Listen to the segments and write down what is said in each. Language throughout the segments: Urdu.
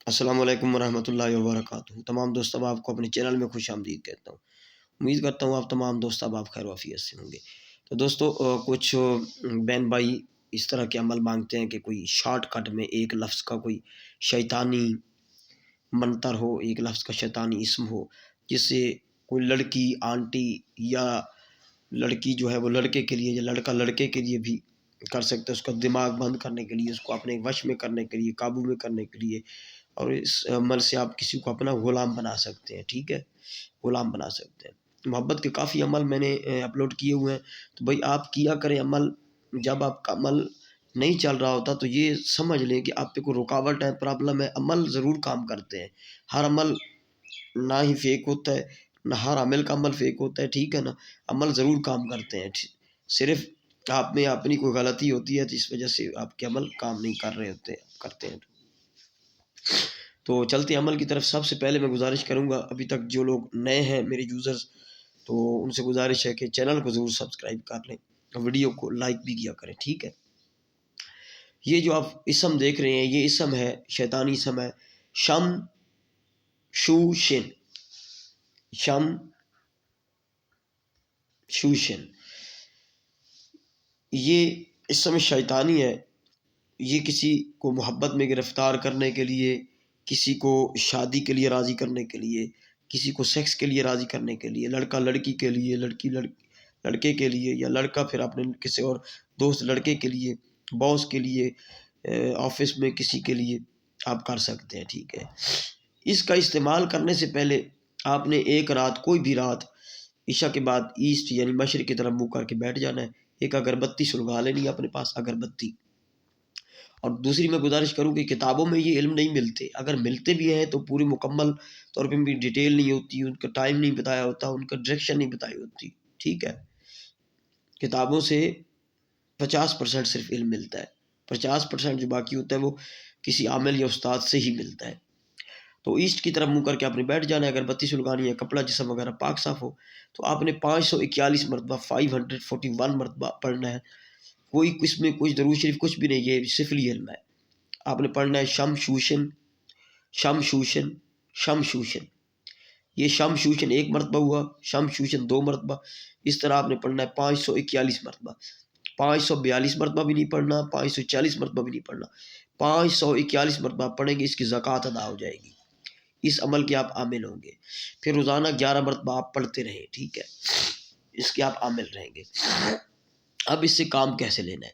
السلام علیکم ورحمۃ اللہ وبرکاتہ۔ تمام دوست احباب کو اپنے چینل میں خوش آمدید کہتا ہوں۔ امید کرتا ہوں آپ تمام دوست احباب خیر و عافیت سے ہوں گے۔ تو دوستو کچھ بہن بھائی اس طرح کے عمل مانگتے ہیں کہ کوئی شارٹ کٹ میں ایک لفظ کا کوئی شیطانی منتر ہو، ایک لفظ کا شیطانی اسم ہو، جس سے کوئی لڑکی آنٹی یا لڑکی جو ہے وہ لڑکے کے لیے یا لڑکا لڑکے کے لیے بھی کر سکتا ہے، اس کا دماغ بند کرنے کے لیے، اس کو اپنے وش میں کرنے کے لیے، قابو میں کرنے کے لیے، اور اس عمل سے آپ کسی کو اپنا غلام بنا سکتے ہیں۔ ٹھیک ہے، غلام بنا سکتے ہیں۔ محبت کے کافی عمل میں نے اپلوڈ کیے ہوئے ہیں، تو بھائی آپ کیا کریں عمل۔ جب آپ کا عمل نہیں چل رہا ہوتا تو یہ سمجھ لیں کہ آپ پہ کوئی رکاوٹ ہے، پرابلم ہے۔ عمل ضرور کام کرتے ہیں، ہر عمل نہ ہی فیک ہوتا ہے، نہ ہر عمل کا عمل فیک ہوتا ہے، ٹھیک ہے نا۔ عمل ضرور کام کرتے ہیں، صرف آپ میں اپنی کوئی غلطی ہوتی ہے جس وجہ سے آپ کے عمل کام نہیں کر رہے ہوتے کرتے ہیں۔ تو چلتے عمل کی طرف، سب سے پہلے میں گزارش کروں گا، ابھی تک جو لوگ نئے ہیں میرے یوزرز، تو ان سے گزارش ہے کہ چینل کو ضرور سبسکرائب کر لیں، ویڈیو کو لائک بھی کیا کریں، ٹھیک ہے۔ یہ جو آپ اسم دیکھ رہے ہیں، یہ اسم ہے، شیطانی اسم ہے، شم شوشن، شم شوشن۔ یہ اسم شیطانی ہے۔ یہ کسی کو محبت میں گرفتار کرنے کے لیے، کسی کو شادی کے لیے راضی کرنے کے لیے، کسی کو سیکس کے لیے راضی کرنے کے لیے، لڑکا لڑکی کے لیے، لڑکی لڑکے کے لیے، یا لڑکا پھر اپنے کسی اور دوست لڑکے کے لیے، باس کے لیے، آفس میں کسی کے لیے آپ کر سکتے ہیں، ٹھیک ہے۔ اس کا استعمال کرنے سے پہلے آپ نے ایک رات، کوئی بھی رات، عشاء کے بعد ایسٹ یعنی مشرق کی طرف منہ کر کے بیٹھ جانا ہے۔ ایک اگربتی سلگا لینی ہے اپنے پاس، اگربتی۔ اور دوسری میں گزارش کروں کہ کتابوں میں یہ علم نہیں ملتے، اگر ملتے بھی ہیں تو پوری مکمل طور پہ بھی ڈیٹیل نہیں ہوتی، ان کا ٹائم نہیں بتایا ہوتا، ان کا ڈائریکشن نہیں بتائی ہوتی، ٹھیک ہے۔ کتابوں سے 50% صرف علم ملتا ہے، 50% جو باقی ہوتا ہے وہ کسی عامل یا استاد سے ہی ملتا ہے۔ تو ایسٹ کی طرف منہ کر کے آپ نے بیٹھ جانا ہے، اگربتی سلگانی ہے، کپڑا جسم وغیرہ پاک صاف ہو، تو آپ نے 541 مرتبہ 541 مرتبہ پڑھنا ہے۔ کوئی اس میں کچھ درود شریف کچھ بھی نہیں، یہ سفلی علم ہے۔ آپ نے پڑھنا ہے شم شوشن، شم شوشن، شم شوشن۔ یہ شم شوشن 1 مرتبہ ہوا، شم شوشن 2 مرتبہ، اس طرح آپ نے پڑھنا ہے 541 مرتبہ۔ 542 مرتبہ بھی نہیں پڑھنا، 540 مرتبہ بھی نہیں پڑھنا، 541 مرتبہ پڑھیں گے، اس کی زکوٰۃ ادا ہو جائے گی، اس عمل کے آپ عامل ہوں گے۔ پھر روزانہ 11 مرتبہ آپ پڑھتے رہیں، ٹھیک ہے، اس کے آپ عامل رہیں گے۔ اب اس سے کام کیسے لینا ہے؟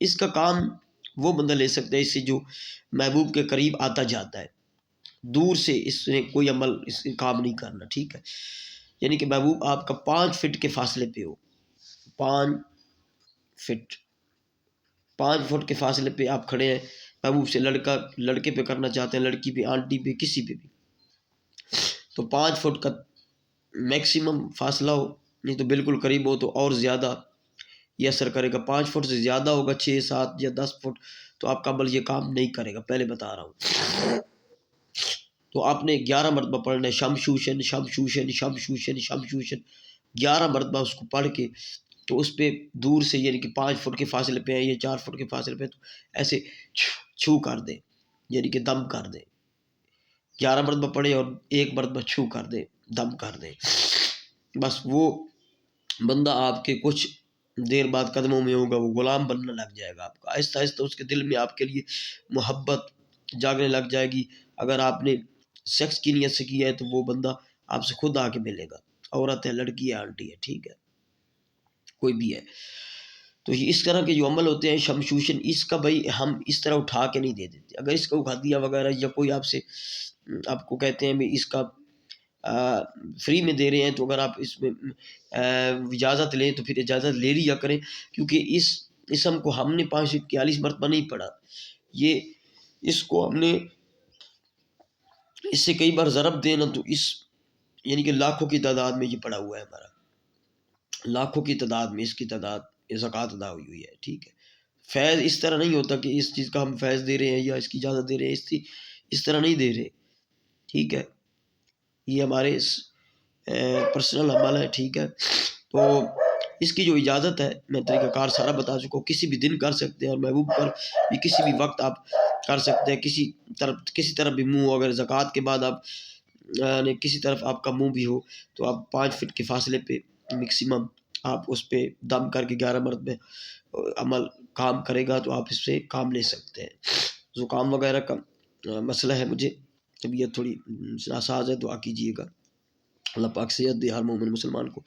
اس کا کام وہ بندہ لے سکتا ہے اس سے جو محبوب کے قریب آتا جاتا ہے، دور سے اس نے کوئی عمل اس سے کام نہیں کرنا، ٹھیک ہے۔ یعنی کہ محبوب آپ کا 5 فٹ کے فاصلے پہ ہو، 5 فٹ، 5 فٹ کے فاصلے پہ آپ کھڑے ہیں محبوب سے، لڑکا لڑکے پہ کرنا چاہتے ہیں، لڑکی پہ، آنٹی پہ، کسی پہ بھی، تو 5 فٹ کا میکسیمم فاصلہ ہو، نہیں تو بالکل قریب ہو تو اور زیادہ یہ اثر کرے گا۔ 5 فٹ سے زیادہ ہوگا، 6، 7 یا 10 فٹ، تو آپ کا عمل یہ کام نہیں کرے گا، پہلے بتا رہا ہوں۔ تو آپ نے 11 مرتبہ پڑھنا ہے شم شوشن، شم شوشن، شم شوشن، شم شوشن، 11 مرتبہ اس کو پڑھ کے، تو اس پہ دور سے، یعنی کہ 5 فٹ کے فاصلے پہ ہے یا 4 فٹ کے فاصلے پہ، تو ایسے چھو کر دیں، یعنی کہ دم کر دیں۔ 11 مرتبہ پڑھے اور 1 مرتبہ چھو کر دیں، دم کر دیں، بس وہ بندہ آپ کے کچھ دیر بعد قدموں میں ہوگا، وہ غلام بننے لگ جائے گا آپ کا، آہستہ آہستہ اس کے دل میں آپ کے لیے محبت جاگنے لگ جائے گی۔ اگر آپ نے سیکس کی نیت سے کیا ہے تو وہ بندہ آپ سے خود آ کے ملے گا، عورت ہے، لڑکی ہے، آنٹی ہے، ٹھیک ہے، کوئی بھی ہے۔ تو اس طرح کے جو عمل ہوتے ہیں شمشوشن، اس کا بھائی ہم اس طرح اٹھا کے نہیں دے دیتے۔ اگر اس کا اٹھا وغیرہ یا کوئی آپ سے آپ کو کہتے ہیں بھی اس کا فری میں دے رہے ہیں، تو اگر آپ اس میں اجازت لیں تو پھر اجازت لے لیا کریں، کیونکہ اس اسم کو ہم نے 541 مرتبہ نہیں پڑھا، یہ اس کو ہم نے اس سے کئی بار ضرب دینا، تو اس یعنی کہ لاکھوں کی تعداد میں یہ پڑا ہوا ہے ہمارا، لاکھوں کی تعداد میں اس کی تعداد زکوٰۃ ادا ہوئی ہے، ٹھیک ہے۔ فیض اس طرح نہیں ہوتا کہ اس چیز کا ہم فیض دے رہے ہیں یا اس کی اجازت دے رہے ہیں، اس طرح نہیں دے رہے، ٹھیک ہے، یہ ہمارے پرسنل عمل ہے، ٹھیک ہے۔ تو اس کی جو اجازت ہے میں طریقہ کار سارا بتا چکا ہوں. کسی بھی دن کر سکتے ہیں اور محبوب پر بھی کسی بھی وقت آپ کر سکتے ہیں. کسی طرف بھی منہ اگر زکوٰۃ کے بعد آپ یعنی کسی طرف آپ کا منہ بھی ہو تو آپ 5 فٹ کے فاصلے پہ میکسیمم آپ اس پہ دم کر کے 11 مرتبہ عمل کام کرے گا تو آپ اس سے کام لے سکتے ہیں. زکام وغیرہ کا مسئلہ ہے، مجھے طبیعت تھوڑی ناساز ہے، دعا کیجیے گا اللہ پاک صحت دے ہر مومن مسلمان کو.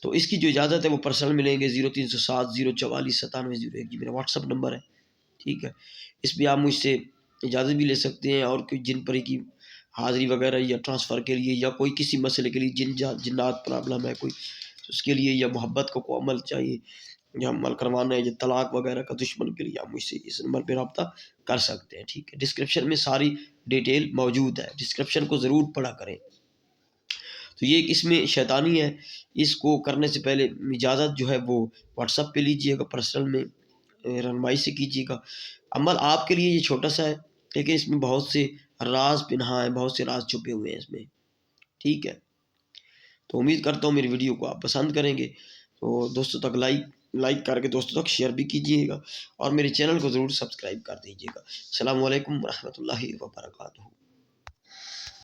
تو اس کی جو اجازت ہے وہ پرسنل ملیں گے 0307 044 9701 جی میرا واٹس اپ نمبر ہے. ٹھیک ہے، اس پہ آپ مجھ سے اجازت بھی لے سکتے ہیں، اور کوئی جن پری کی حاضری وغیرہ یا ٹرانسفر کے لیے یا کوئی کسی مسئلے کے لیے جنات پرابلم ہے کوئی اس کے لیے، یا محبت کو کوئی عمل چاہیے یا عمل کروانا ہے، یا طلاق وغیرہ کا دشمن کے لیے، آپ مجھ سے اس نمبر پہ رابطہ کر سکتے ہیں. ٹھیک ہے، ڈسکرپشن میں ساری ڈیٹیل موجود ہے، ڈسکرپشن کو ضرور پڑھا کریں. تو یہ اس میں شیطانی ہے، اس کو کرنے سے پہلے اجازت جو ہے وہ واٹس اپ پہ لیجئے گا، پرسنل میں رہنمائی سے کیجیے گا. عمل آپ کے لیے یہ چھوٹا سا ہے، لیکن اس میں بہت سے راز پنہا ہیں، بہت سے راز چھپے ہوئے ہیں اس میں. ٹھیک ہے، تو امید کرتا ہوں میری ویڈیو کو آپ پسند کریں گے. تو دوستوں تک لائک کر کے دوستوں تک شیئر بھی کیجیے گا، اور میرے چینل کو ضرور سبسکرائب کر دیجیے گا. السلام علیکم ورحمۃ اللہ وبرکاتہ.